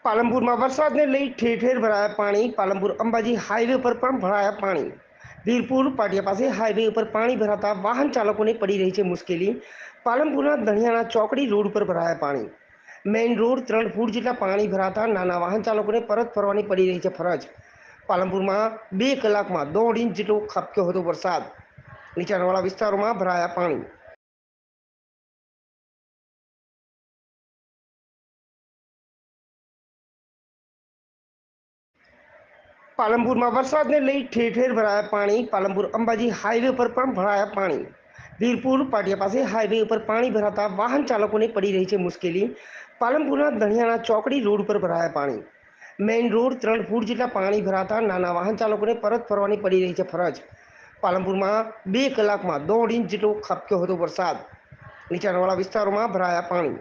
પાલનપુરમાં વરસાદને લઈ ઠેર ઠેર ભરાયા પાણી। પાલનપુર અંબાજી હાઈવે પર પણ ભરાયા પાણી। વીરપુર પાટિયા પાસે હાઈવે ઉપર પાણી ભરાતા વાહન ચાલકોને પડી રહી છે મુશ્કેલી। પાલનપુરના ધણિયાના ચોકડી રોડ પર ભરાયા પાણી। મેઇન રોડ 3 ફૂટ જેટલા પાણી ભરાતા નાના વાહન ચાલકોને પરત ફરવાની પડી રહી છે ફરજ। પાલનપુરમાં 2 કલાકમાં 1.5 ઇંચ જેટલો ખાબક્યો હતો વરસાદ। નીચાણવાળા વિસ્તારોમાં ભરાયા પાણી। પાલનપુરમાં વરસાદને લઈ ઠેર ઠેર ભરાયા પાણી। પાલનપુર અંબાજી હાઈવે પર પણ ભરાયા પાણી। વીરપુર પાટિયા પાસે હાઈવે ઉપર પાણી ભરાતા વાહન ચાલકોને પડી રહી છે મુશ્કેલી। પાલનપુરના ધણિયાના ચોકડી રોડ પર ભરાયા પાણી। મેઇન રોડ 3 ફૂટ જેટલા પાણી ભરાતા નાના વાહન ચાલકોને પરત ફરવાની પડી રહી છે ફરજ। પાલનપુરમાં 2 કલાકમાં 1.5 ઇંચ જેટલો ખાબક્યો હતો વરસાદ। નીચાણવાળા વિસ્તારોમાં ભરાયા પાણી।